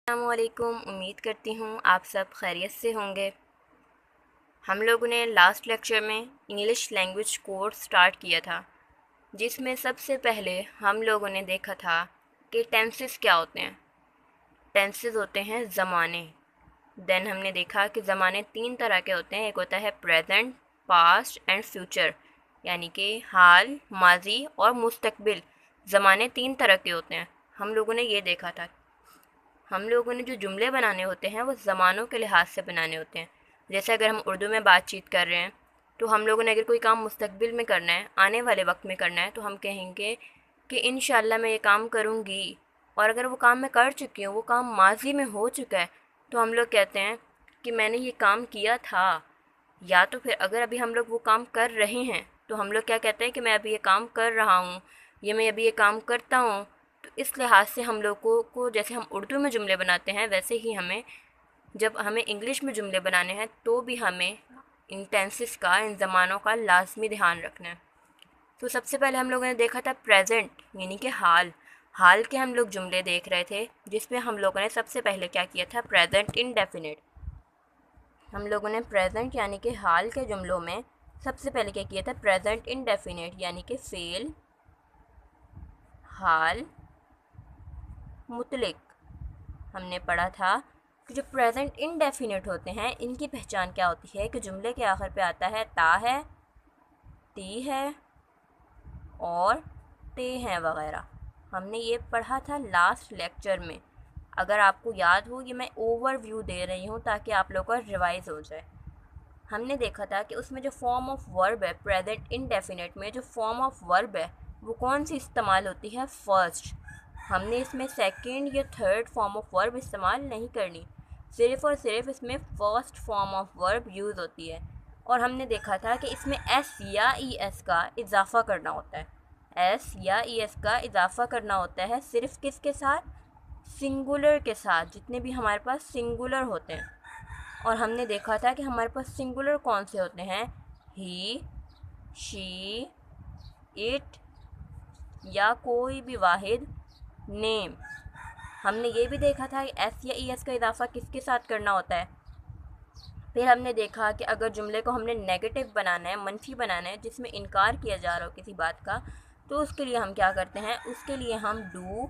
अस्सलामुअलैकुम। उम्मीद करती हूँ आप सब खैरियत से होंगे। हम लोगों ने लास्ट लेक्चर में इंग्लिश लैंग्वेज कोर्स स्टार्ट किया था, जिसमें सबसे पहले हम लोगों ने देखा था कि टेंसेस क्या होते हैं। टेंसेस होते हैं ज़माने। देन हमने देखा कि ज़माने तीन तरह के होते हैं। एक होता है प्रेजेंट, पास्ट एंड फ्यूचर, यानी कि हाल, माजी और मुस्तकबिल। ज़माने तीन तरह के होते हैं, हम लोगों ने ये देखा था। हम लोगों ने जो जुमले बनाने होते हैं वो ज़मानों के लिहाज से बनाने होते हैं। जैसे अगर हम उर्दू में बातचीत कर रहे हैं तो हम लोगों ने अगर कोई काम मुस्तकबिल में करना है, आने वाले वक्त में करना है, तो हम कहेंगे कि इंशाल्लाह मैं ये काम करूँगी। और अगर वो काम मैं कर चुकी हूँ, वो काम माजी में हो चुका है, तो हम लोग कहते हैं कि मैंने ये काम किया था। या तो फिर अगर अभी हम लोग वो काम कर रहे हैं तो हम लोग क्या कहते हैं कि मैं अभी ये काम कर रहा हूँ, ये मैं अभी ये काम करता हूँ। तो इस लिहाज से हम लोगों को जैसे हम उर्दू में जुमले बनाते हैं, वैसे ही हमें जब हमें इंग्लिश में जुमले बनाने हैं तो भी हमें इन टेंसेस का, इन ज़मानों का लाजमी ध्यान रखना है। तो सबसे पहले हम लोगों ने देखा था प्रेजेंट, यानी कि हाल। हाल के हम लोग जुमले देख रहे थे, जिसमें हम लोगों ने सबसे पहले क्या किया था, प्रेजेंट इंडेफिनिट। हम लोगों ने प्रेजेंट यानी कि हाल के जुमलों में सबसे पहले क्या किया था, प्रेजेंट इंडेफिनिट यानी कि फ़ेल, हाल, मुतलिक। हमने पढ़ा था कि जो प्रेजेंट इंडेफिनिट होते हैं, इनकी पहचान क्या होती है कि जुमले के आखिर पे आता है ता है, ती है और ते हैं वगैरह। हमने ये पढ़ा था लास्ट लेक्चर में। अगर आपको याद हो, ये मैं ओवरव्यू दे रही हूँ ताकि आप लोगों का रिवाइज हो जाए। हमने देखा था कि उसमें जो फॉर्म ऑफ वर्ब है, प्रेजेंट इंडेफिनिट में जो फॉर्म ऑफ वर्ब है वो कौन सी इस्तेमाल होती है, फर्स्ट। हमने इसमें सेकंड या थर्ड फॉर्म ऑफ वर्ब इस्तेमाल नहीं करनी, सिर्फ़ और सिर्फ इसमें first form of verb use होती है। और हमने देखा था कि इसमें एस या ई एस का इजाफ़ा करना होता है। एस या ई एस का इजाफ़ा करना होता है सिर्फ किसके साथ, सिंगुलर के साथ, जितने भी हमारे पास सिंगुलर होते हैं। और हमने देखा था कि हमारे पास सिंगुलर कौन से होते हैं, ही, शी, इट या कोई भी वाहिद नेम। हमने ये भी देखा था कि एस या ई एस का इजाफा किसके साथ करना होता है। फिर हमने देखा कि अगर जुमले को हमने नेगेटिव बनाना है, मनफी बनाना है, जिसमें इनकार किया जा रहा हो किसी बात का, तो उसके लिए हम क्या करते हैं, उसके लिए हम डू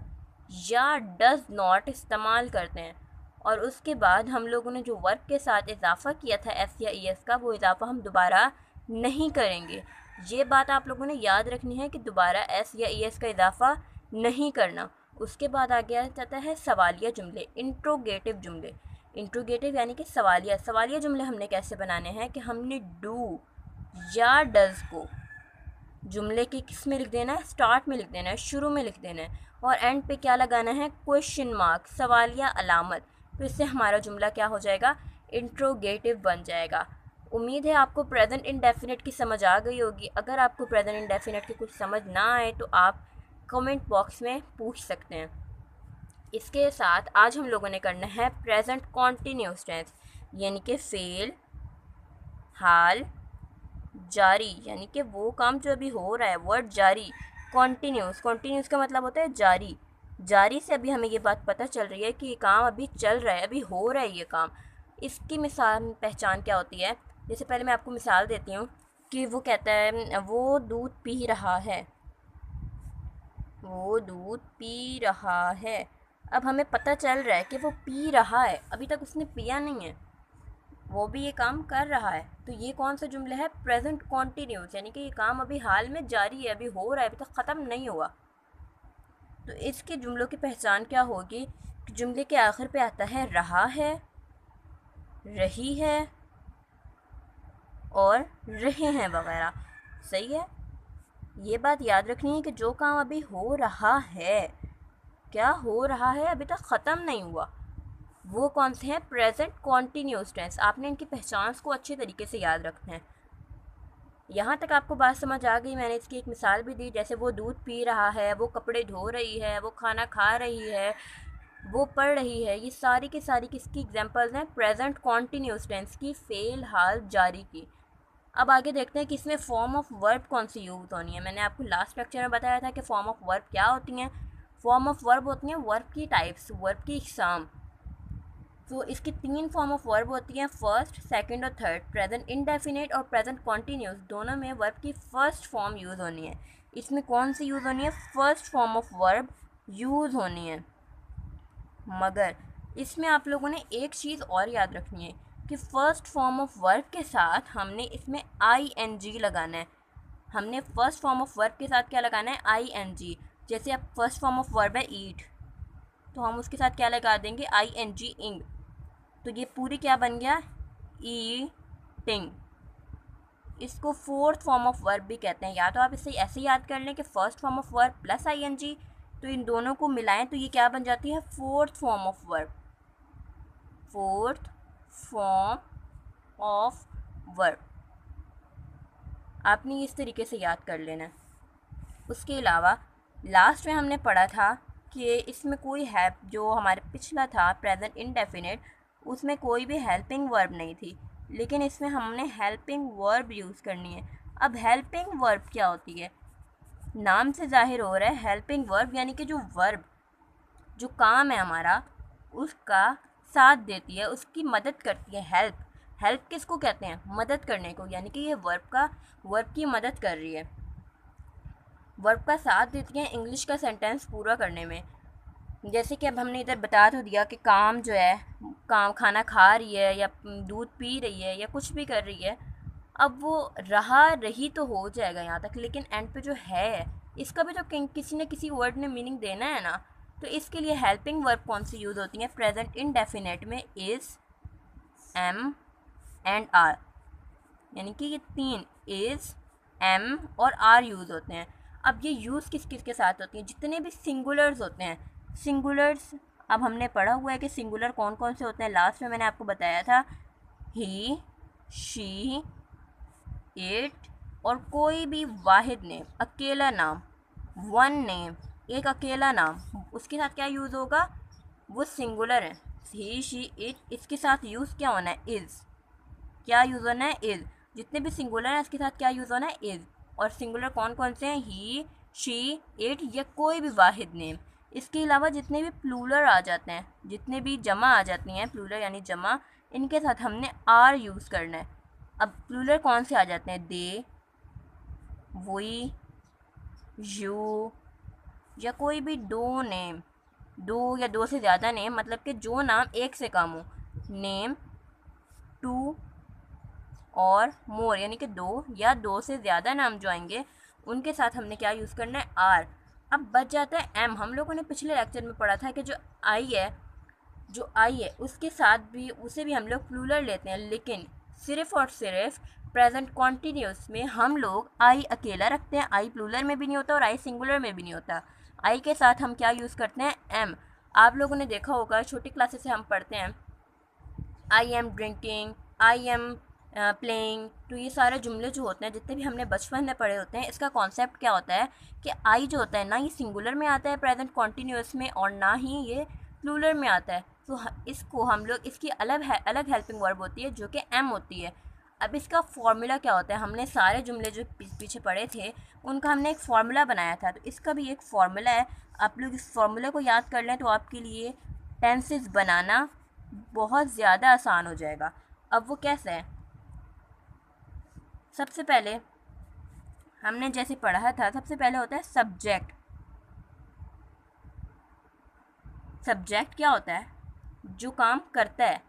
या डज़ नॉट इस्तेमाल करते हैं। और उसके बाद हम लोगों ने जो वर्ब के साथ इजाफ़ा किया था एस या ई एस का, वो इजाफ़ा हम दोबारा नहीं करेंगे। ये बात आप लोगों ने याद रखनी है कि दोबारा एस या ई एस का इजाफ़ा नहीं करना। उसके बाद आ गया जाता है सवालिया जुमले, इंट्रोगेटिव जुमले। इंट्रोगेटिव यानी कि सवालिया। सवालिया जुमले हमने कैसे बनाने हैं कि हमने डू या डज़ को जुमले के किस में लिख देना है, स्टार्ट में लिख देना है, शुरू में लिख देना है, और एंड पे क्या लगाना है, क्वेश्चन मार्क, सवालिया अलामत। तो इससे हमारा जुमला क्या हो जाएगा, इंट्रोगेटिव बन जाएगा। उम्मीद है आपको प्रेजेंट इंडेफिनिट की समझ आ गई होगी। अगर आपको प्रेजेंट इंडेफिनिट की कुछ समझ ना आए तो आप कमेंट बॉक्स में पूछ सकते हैं। इसके साथ आज हम लोगों ने करना है प्रेजेंट कॉन्टीन्यूस टेंस, यानी कि फेल, हाल, जारी, यानी कि वो काम जो अभी हो रहा है, वर्ड जारी। कॉन्टीन्यूस, कॉन्टीन्यूस का मतलब होता है जारी। जारी से अभी हमें ये बात पता चल रही है कि ये काम अभी चल रहा है, अभी हो रहा है ये काम। इसकी मिसाल, पहचान क्या होती है, जैसे पहले मैं आपको मिसाल देती हूँ कि वो कहता है वो दूध पी रहा है, वो दूध पी रहा है। अब हमें पता चल रहा है कि वो पी रहा है, अभी तक उसने पिया नहीं है, वो भी ये काम कर रहा है। तो ये कौन सा जुमला है, प्रेजेंट कॉन्टीन्यूस, यानी कि ये काम अभी हाल में जारी है, अभी हो रहा है, अभी तक ख़त्म नहीं हुआ। तो इसके जुमलों की पहचान क्या होगी कि जुमले के आखिर पे आता है रहा है, रही है और रहे हैं वगैरह। सही है। ये बात याद रखनी है कि जो काम अभी हो रहा है, क्या हो रहा है, अभी तक ख़त्म नहीं हुआ, वो कौन से हैं, प्रेजेंट कॉन्टीन्यूस टेंस। आपने इनकी पहचान को अच्छे तरीके से याद रखना है। यहाँ तक आपको बात समझ आ गई। मैंने इसकी एक मिसाल भी दी, जैसे वो दूध पी रहा है, वो कपड़े धो रही है, वो खाना खा रही है, वो पढ़ रही है। ये सारी की सारी किसकी एग्जांपल्स हैं, प्रेजेंट कॉन्टीन्यूस टेंस की, फेल, हाल, जारी की। अब आगे देखते हैं कि इसमें फॉर्म ऑफ वर्ब कौन सी यूज़ होनी है। मैंने आपको लास्ट लेक्चर में बताया था कि फॉर्म ऑफ वर्ब क्या होती हैं। फॉर्म ऑफ वर्ब होती हैं वर्ब की टाइप्स, वर्ब की इकसाम। तो इसकी 3 फॉर्म ऑफ वर्ब होती हैं, फर्स्ट, सेकंड और थर्ड। प्रेजेंट इंडेफिनिट और प्रेजेंट कॉन्टीन्यूस दोनों में वर्ब की फर्स्ट फॉर्म यूज़ होनी है। इसमें कौन सी यूज़ होनी है? First form of verb use होनी है। मगर इसमें आप लोगों ने एक चीज़ और याद रखनी है कि फ़र्स्ट फॉर्म ऑफ वर्ब के साथ हमने इसमें ing लगाना है। हमने फर्स्ट फॉर्म ऑफ वर्ब के साथ क्या लगाना है? ing। जैसे अब फर्स्ट फॉर्म ऑफ वर्ब है ईट, तो हम उसके साथ क्या लगा देंगे? ing। तो ये पूरी क्या बन गया? ईटिंग। इसको फोर्थ फॉर्म ऑफ वर्ब भी कहते हैं। या तो आप इसे ऐसे याद कर लें कि first form of verb plus ing, तो इन दोनों को मिलाएं तो ये क्या बन जाती है? Fourth form of verb. Fourth form of verb आपने इस तरीके से याद कर लेना है। उसके अलावा लास्ट में हमने पढ़ा था कि इसमें कोई हेल्प, जो हमारे पिछला था प्रेजेंट इनडेफिनिट, उसमें कोई भी हेल्पिंग वर्ब नहीं थी, लेकिन इसमें हमने हेल्पिंग वर्ब यूज़ करनी है। अब हेल्पिंग वर्ब क्या होती है? नाम से जाहिर हो रहा है हेल्पिंग वर्ब यानी कि जो वर्ब, जो काम है हमारा, उसका साथ देती है, उसकी मदद करती है। हेल्प, हेल्प किसको कहते हैं? मदद करने को, यानी कि ये वर्ब की मदद कर रही है, वर्ब का साथ देती है इंग्लिश का सेंटेंस पूरा करने में। जैसे कि अब हमने इधर बता तो दिया कि काम जो है, काम खाना खा रही है या दूध पी रही है या कुछ भी कर रही है। अब वो रहा रही तो हो जाएगा यहाँ तक, लेकिन एंड पे जो है इसका भी तो किसी न किसी वर्ड ने मीनिंग देना है ना। तो इसके लिए हेल्पिंग वर्ब कौन सी यूज़ होती है? प्रेजेंट इनडेफिनिट में इज़, एम एंड आर, यानी कि ये 3 इज़, एम और आर यूज़ होते हैं। अब ये यूज़ किस किस के साथ होती हैं? जितने भी सिंगुलर्स होते हैं, सिंगुलर्स अब हमने पढ़ा हुआ है कि सिंगुलर कौन कौन से होते हैं। लास्ट में मैंने आपको बताया था, ही, शी, इट और कोई भी वाहिद नेम, अकेला नाम, वन नेम, एक अकेला नाम, उसके साथ क्या यूज़ होगा? वो सिंगुलर है। ही, शी, इट, इसके साथ यूज़ क्या होना है? इज़। क्या यूज़ होना है? इज़। जितने भी सिंगुलर हैं इसके साथ क्या यूज़ होना है? इज़। और सिंगुलर कौन कौन से हैं? ही, शी, इट या कोई भी वाहिद नेम। इसके अलावा जितने भी प्लूरल आ जाते हैं, जितने भी जमा आ जाती हैं, प्लूरल यानी जमा, इनके साथ हमने आर यूज़ करना है। अब प्लूरल कौन से आ जाते हैं? दे, वी, यू या कोई भी दो नेम, दो या दो से ज़्यादा नेम, मतलब कि जो नाम एक से कम हो। नेम, टू और मोर, यानी कि दो या दो से ज़्यादा नाम जो आएंगे उनके साथ हमने क्या यूज़ करना है? आर। अब बच जाता है एम। हम लोगों ने पिछले लेक्चर में पढ़ा था कि जो आई है उसके साथ भी, उसे भी हम लोग प्लूरल लेते हैं, लेकिन सिर्फ़ और सिर्फ प्रेजेंट कॉन्टीन्यूस में हम लोग आई अकेला रखते हैं। आई प्लूरल में भी नहीं होता और आई सिंगुलर में भी नहीं होता। आई के साथ हम क्या यूज़ करते हैं? एम। आप लोगों ने देखा होगा, छोटी क्लासेस से हम पढ़ते हैं, I am drinking, I am playing. तो ये सारे जुमले जो होते हैं, जितने भी हमने बचपन में पढ़े होते हैं, इसका कॉन्सेप्ट क्या होता है कि आई जो होता है ना, ये सिंगुलर में आता है प्रेजेंट कॉन्टीन्यूअस में, और ना ही ये प्लूरल में आता है। तो इसको हम लोग, इसकी अलग हेल्पिंग वर्ब होती है जो कि एम होती है। अब इसका फॉर्मूला क्या होता है? हमने सारे जुमले जो पीछे पढ़े थे उनका हमने एक फ़ॉर्मूला बनाया था, तो इसका भी एक फ़ॉर्मूला है। आप लोग इस फॉर्मूले को याद कर लें तो आपके लिए टेंसेस बनाना बहुत ज़्यादा आसान हो जाएगा। अब वो कैसे है? सबसे पहले हमने जैसे पढ़ा था, सबसे पहले होता है सब्जेक्ट। सब्जेक्ट क्या होता है? जो काम करता है।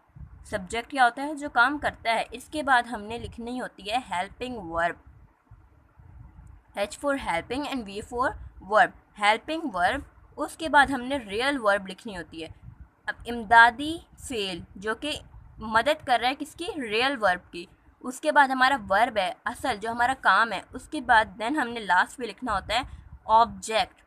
सब्जेक्ट क्या होता है? जो काम करता है। इसके बाद हमने लिखनी होती है helping verb. H for helping and V for verb. Helping verb, उसके बाद हमने रियल वर्ब लिखनी होती है। अब इमदादी फेल, जो कि मदद कर रहा है किसकी? रियल वर्ब की। उसके बाद हमारा वर्ब है असल, जो हमारा काम है। उसके बाद देन हमने लास्ट पे लिखना होता है ऑब्जेक्ट।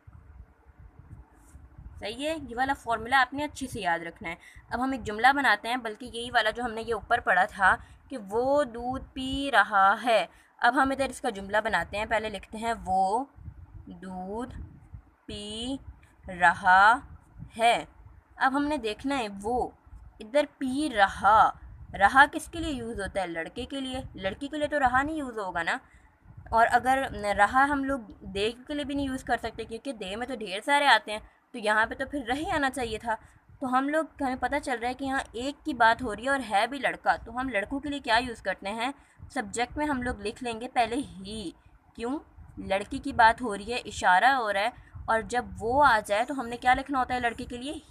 सही है? ये वाला फॉर्मूला आपने अच्छे से याद रखना है। अब हम एक जुमला बनाते हैं, बल्कि यही वाला जो हमने ये ऊपर पढ़ा था कि वो दूध पी रहा है। अब हम इधर इसका जुमला बनाते हैं। पहले लिखते हैं वो दूध पी रहा है। अब हमने देखना है वो इधर पी रहा किसके लिए यूज़ होता है? लड़के के लिए। लड़की के लिए तो रहा नहीं यूज़ होगा ना। और अगर रहा हम लोग दे के लिए भी नहीं यूज़ कर सकते, क्योंकि दे में तो ढेर सारे आते हैं, तो यहाँ पे तो फिर रहे आना चाहिए था। तो हमें पता चल रहा है कि यहाँ एक की बात हो रही है और है भी लड़का, तो हम लड़कों के लिए क्या यूज़ करते हैं, सब्जेक्ट में हम लोग लिख लेंगे पहले ही। क्यों, लड़की की बात हो रही है, इशारा हो रहा है, और जब वो आ जाए तो हमने क्या लिखना होता है लड़के के लिए,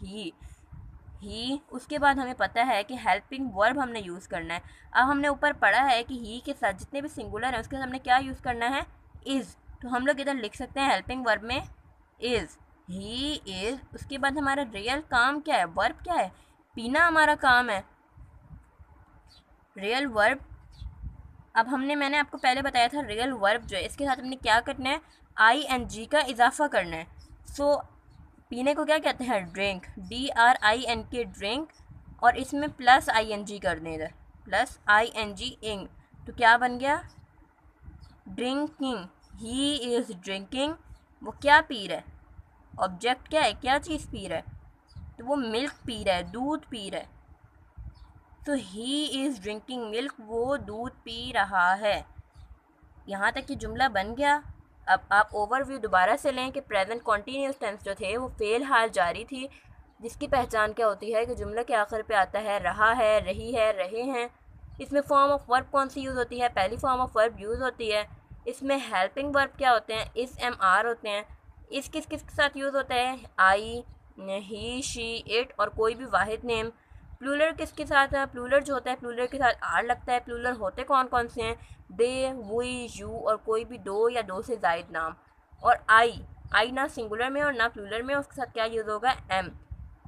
ही। उसके बाद हमें पता है कि हेल्पिंग वर्ब हमने यूज़ करना है। अब हमने ऊपर पढ़ा है कि ही के साथ जितने भी सिंगुलर हैं उसके साथ हमने क्या यूज़ करना है, इज़। तो हम लोग इधर लिख सकते हैं हेल्पिंग वर्ब में इज़, ही इज़। उसके बाद हमारा रियल काम क्या है, वर्ब क्या है, पीना हमारा काम है, रियल वर्ब। अब मैंने आपको पहले बताया था रियल वर्ब जो है इसके साथ हमने क्या करना है, ING का इजाफा करना है। सो पीने को क्या कहते हैं, ड्रिंक, DRINK ड्रिंक, और इसमें प्लस ING कर दें इधर, प्लस ING इंग, तो क्या बन गया, ड्रिंकिंग, ही इज़ ड्रिंकिंग। वो क्या पी रहा है, ऑब्जेक्ट क्या है, क्या चीज़ पी रहा है, तो वो मिल्क पी रहा है, दूध पी रहा है। तो ही इज़ ड्रिंकिंग मिल्क, वो दूध पी रहा है। यहाँ तक कि जुमला बन गया। अब आप ओवरव्यू दोबारा से लें कि प्रेजेंट कॉन्टीन्यूस टेंस जो थे वो फेल हाल जारी थी, जिसकी पहचान क्या होती है कि जुमले के आखिर पे आता है रहा है, रही है, रहे हैं। इसमें फॉर्म ऑफ वर्ब कौन सी यूज़ होती है, पहली फॉर्म ऑफ वर्ब यूज़ होती है। इसमें हेल्पिंग वर्ब क्या होते हैं, इस MR होते हैं। इस किस किस के साथ यूज़ होता है, आई, ही, शी, इट, और कोई भी वाहिद नेम। प्लूरल किसके साथ है, प्लूरल जो होता है प्लूरल के साथ आर लगता है। प्लूरल होते कौन कौन से हैं, दे, वी, यू, और कोई भी दो या दो से ज़ायद नाम। और आई ना सिंगुलर में और ना प्लूरल में, उसके साथ क्या यूज़ होगा, एम।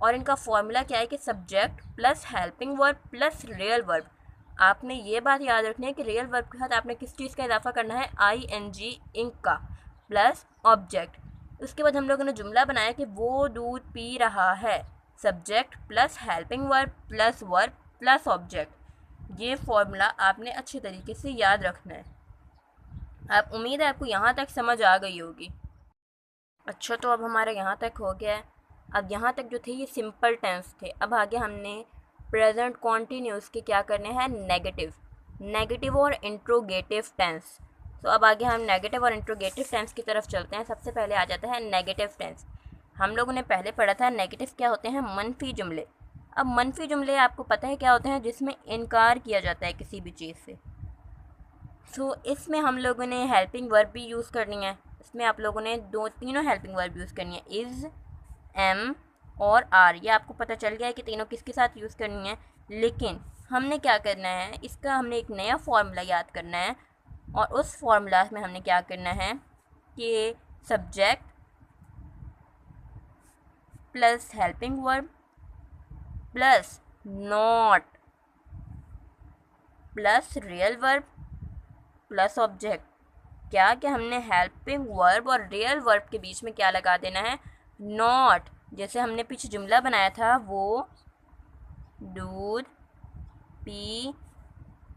और इनका फॉर्मूला क्या है कि subject plus helping verb plus real verb. आपने ये बात याद रखनी है कि रियल वर्ब के साथ आपने किस चीज़ का इजाफा करना है, ING इंक का, प्लस ऑब्जेक्ट। उसके बाद हम लोगों ने जुमला बनाया कि वो दूध पी रहा है, subject plus helping verb plus object. ये फॉर्मूला आपने अच्छे तरीके से याद रखना है। आप उम्मीद है आपको यहाँ तक समझ आ गई होगी। अच्छा, तो अब हमारा यहाँ तक हो गया है। अब यहाँ तक जो थे ये सिंपल टेंस थे। अब आगे हमने प्रेजेंट कॉन्टीन्यूस के क्या करने हैं, नेगेटिव और इंट्रोगेटिव टेंस। तो अब आगे हम नेगेटिव और इंट्रोगेटिव टेंस की तरफ चलते हैं। सबसे पहले आ जाता है नेगेटिव टेंस। हम लोगों ने पहले पढ़ा था नेगेटिव क्या होते हैं, मनफी जुमले। अब मनफी जुमले आपको पता है क्या होते हैं, जिसमें इनकार किया जाता है किसी भी चीज़ से। सो इसमें हम लोगों ने हेल्पिंग वर्ब भी यूज़ करनी है। इसमें आप लोगों ने तीनों हेल्पिंग वर्ब यूज़ करनी है, इज़, एम और आर। ये आपको पता चल गया है कि तीनों किसके साथ यूज़ करनी है। लेकिन हमने क्या करना है, इसका हमने एक नया फार्मूला याद करना है। और उस फार्मूला में हमने क्या करना है कि subject plus helping verb plus not plus real verb plus object. क्या क्या हमने हेल्पिंग वर्ब और रियल वर्ब के बीच में क्या लगा देना है, नॉट। जैसे हमने पीछे जुमला बनाया था, वो दूध पी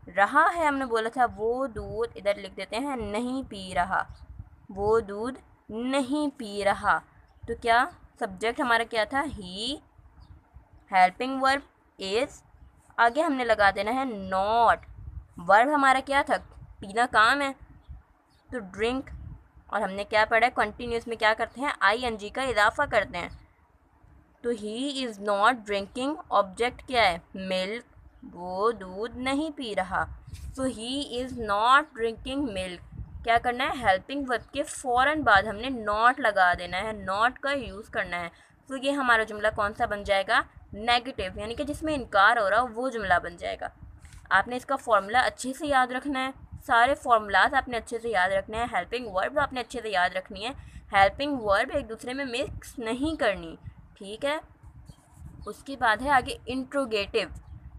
रहा है, हमने बोला था वो दूध, इधर लिख देते हैं नहीं पी रहा, वो दूध नहीं पी रहा। तो क्या सब्जेक्ट हमारा क्या था, ही, हेल्पिंग वर्ब इज, आगे हमने लगा देना है नॉट। वर्ब हमारा क्या था, पीना काम है, तो ड्रिंक। और हमने क्या पढ़ा है, कंटिन्यूस में क्या करते हैं, ING का इजाफा करते हैं। तो he is not drinking, object क्या है, मिल्क, वो दूध नहीं पी रहा। तो he is not drinking milk. क्या करना है, हेल्पिंग वर्ब के फ़ौरन बाद हमने नॉट लगा देना है, नॉट का यूज़ करना है। तो ये हमारा जुमला कौन सा बन जाएगा, नेगेटिव, यानी कि जिसमें इनकार हो रहा हो वो जुमला बन जाएगा। आपने इसका फॉर्मूला अच्छे से याद रखना है, सारे फॉर्मूलाज आपने अच्छे से याद रखने हैं। हेल्पिंग वर्ब आपने अच्छे से याद रखनी है, हेल्पिंग वर्ब एक दूसरे में मिक्स नहीं करनी, ठीक है। उसके बाद है आगे इंट्रोगेटिव।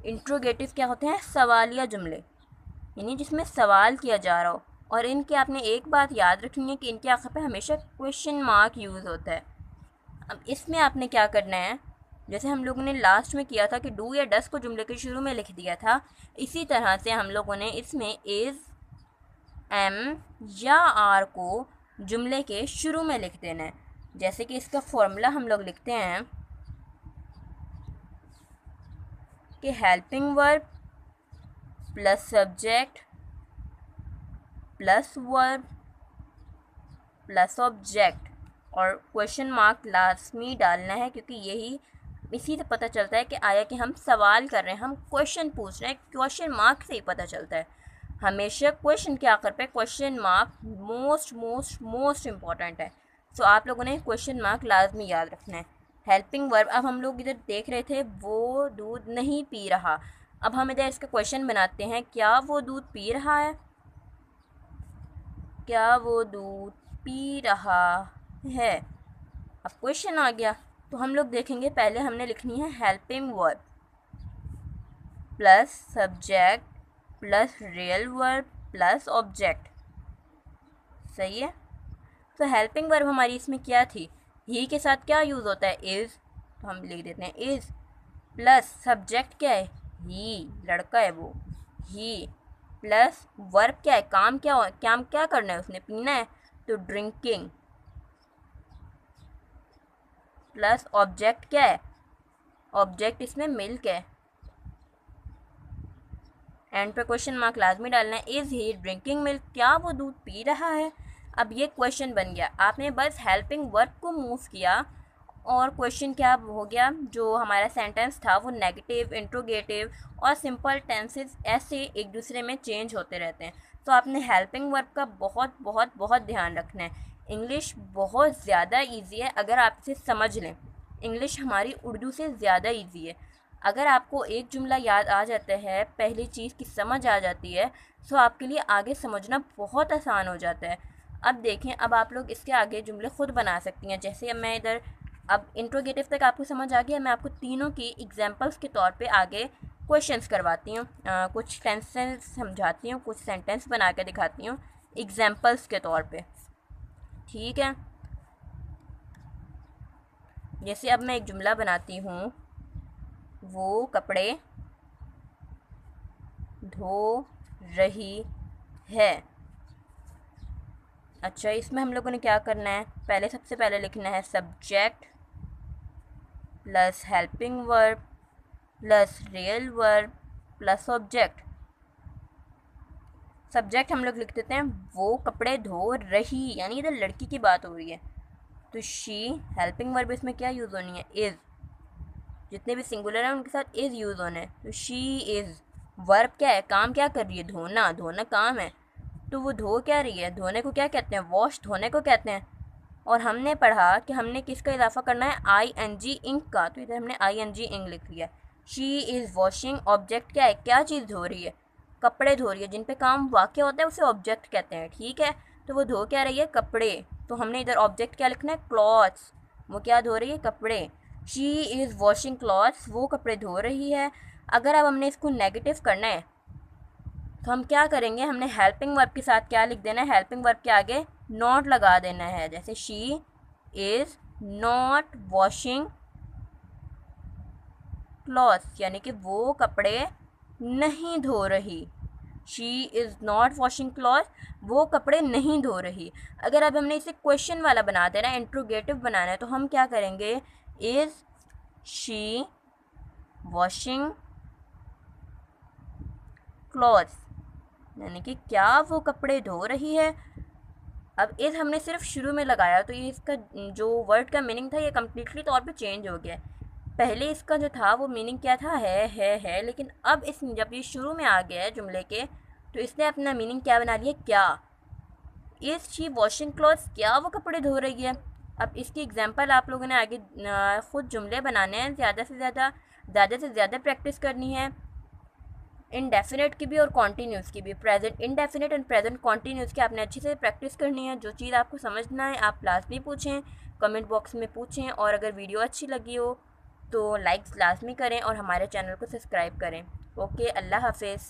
इंट्रोगेटिव क्या होते हैं, सवालिया जुमले, यानी जिसमें सवाल किया जा रहा हो। और इनके आपने एक बात याद रखनी है कि इनके आखिर पे हमेशा क्वेश्चन मार्क यूज़ होता है। अब इसमें आपने क्या करना है, जैसे हम लोगों ने लास्ट में किया था कि डू या डस को जुमले के शुरू में लिख दिया था, इसी तरह से हम लोगों ने इसमें इज़, एम या आर को जुमले के शुरू में लिख देना है। जैसे कि इसका फॉर्मूला हम लोग लिखते हैं कि helping verb plus subject plus verb plus object, और क्वेश्चन मार्क लास्ट में डालना है क्योंकि यही इसी से पता चलता है कि आया कि हम सवाल कर रहे हैं, हम क्वेश्चन पूछ रहे हैं, क्वेश्चन मार्क से ही पता चलता है। हमेशा क्वेश्चन के आखिर पे question mark most most most important है। सो आप लोगों ने क्वेश्चन मार्क लाजमी याद रखना है। हेल्पिंग वर्ब, अब हम लोग इधर देख रहे थे वो दूध नहीं पी रहा, अब हम इधर इसका क्वेश्चन बनाते हैं, क्या वो दूध पी रहा है, क्या वो दूध पी रहा है। अब क्वेश्चन आ गया, तो हम लोग देखेंगे पहले हमने लिखनी है helping verb plus subject plus real verb plus object. सही है। तो हेल्पिंग वर्ब हमारी इसमें क्या थी, ही के साथ क्या यूज़ होता है, इज़, तो हम लिख देते हैं इज़, प्लस सब्जेक्ट क्या है, ही, लड़का है वो, ही, प्लस वर्ब क्या है, काम क्या करना है उसने, पीना है, तो ड्रिंकिंग, प्लस ऑब्जेक्ट क्या है, ऑब्जेक्ट इसमें मिल्क है, एंड पे क्वेश्चन मार्क लाजमी डालना है, इज़ ही ड्रिंकिंग मिल्क, क्या वो दूध पी रहा है। अब ये क्वेश्चन बन गया, आपने बस हेल्पिंग वर्ब को मूव किया और क्वेश्चन क्या हो गया, जो हमारा सेंटेंस था वो नेगेटिव, इंट्रोगेटिव और सिंपल टेंसेस ऐसे एक दूसरे में चेंज होते रहते हैं। तो आपने हेल्पिंग वर्ब का बहुत बहुत बहुत ध्यान रखना है। इंग्लिश बहुत ज़्यादा ईजी है अगर आप इसे समझ लें, इंग्लिश हमारी उर्दू से ज़्यादा ईजी है। अगर आपको एक जुमला याद आ जाता है, पहली चीज़ की समझ आ जाती है, तो आपके लिए आगे समझना बहुत आसान हो जाता है। अब देखें, अब आप लोग इसके आगे जुमले खुद बना सकती हैं। जैसे अब मैं इधर, अब इंट्रोगेटिव तक आपको समझ आ गया, मैं आपको तीनों की एग्जांपल्स के तौर पे आगे क्वेश्चंस करवाती हूँ, कुछ टेंसेस समझाती हूँ, कुछ सेंटेंस बना के दिखाती हूँ एग्जांपल्स के तौर पे। ठीक है। जैसे अब मैं एक जुमला बनाती हूँ, वो कपड़े धो रही है। अच्छा, इसमें हम लोगों ने क्या करना है, पहले सबसे पहले लिखना है subject plus helping verb plus real verb plus object. Subject हम लोग लिख देते हैं वो कपड़े धो रही, यानी इधर लड़की की बात हो रही है, तो शी, हेल्पिंग वर्ब इसमें क्या यूज़ होनी है, इज़, जितने भी सिंगुलर हैं उनके साथ इज़ यूज़ होना है, तो शी इज़। वर्ब क्या है, काम क्या कर रही है, धोना, धोना काम है, तो वो धो क्या रही है, धोने को क्या कहते हैं, वॉश, धोने को कहते हैं। और हमने पढ़ा कि हमने किसका इजाफा करना है, ING इंक का, तो इधर हमने ING इंक लिख लिया। शी इज़ वॉशिंग, ऑब्जेक्ट क्या है, क्या चीज़ धो रही है, कपड़े धो रही है, जिन पे काम वाक़ होता है उसे ऑब्जेक्ट कहते हैं। ठीक है, तो वो धो क्या रही है, कपड़े, तो हमने इधर ऑब्जेक्ट क्या लिखना है, क्लॉथ्स, वो क्या धो रही है, कपड़े। शी इज़ वॉशिंग क्लॉथ्स, वो कपड़े धो रही है। अगर अब हमने इसको नेगेटिव करना है तो हम क्या करेंगे, हमने हेल्पिंग वर्ब के साथ क्या लिख देना है, हेल्पिंग वर्ब के आगे नॉट लगा देना है। जैसे she is not washing clothes, यानी कि वो कपड़े नहीं धो रही। She is not washing cloth, वो कपड़े नहीं धो रही। अगर अब हमने इसे क्वेश्चन वाला बना देना है, इंट्रोगेटिव बनाना है, तो हम क्या करेंगे, इज़ शी वॉशिंग क्लॉथ्स, यानी कि क्या वो कपड़े धो रही है। अब इस हमने सिर्फ शुरू में लगाया, तो ये इसका जो वर्ड का मीनिंग था ये कम्प्लीटली तौर पे चेंज हो गया। पहले इसका जो था वो मीनिंग क्या था, है, लेकिन अब इस जब ये शुरू में आ गया है जुमले के, तो इसने अपना मीनिंग क्या बना लिया, क्या। इज़ शी वॉशिंग क्लॉथ्स, क्या वो कपड़े धो रही है। अब इसकी एग्जांपल आप लोगों ने आगे ख़ुद जुमले बनाने हैं, ज़्यादा से ज़्यादा प्रैक्टिस करनी है। इनडेफिनेट की भी और कॉन्टीन्यूस की भी, present indefinite and present continuous की आपने अच्छे से प्रैक्टिस करनी है। जो चीज़ आपको समझना है आप लाजमी पूछें, कमेंट बॉक्स में पूछें, और अगर वीडियो अच्छी लगी हो तो लाइक्स लाजमी करें और हमारे चैनल को सब्सक्राइब करें। ओके, अल्लाह हाफिज़।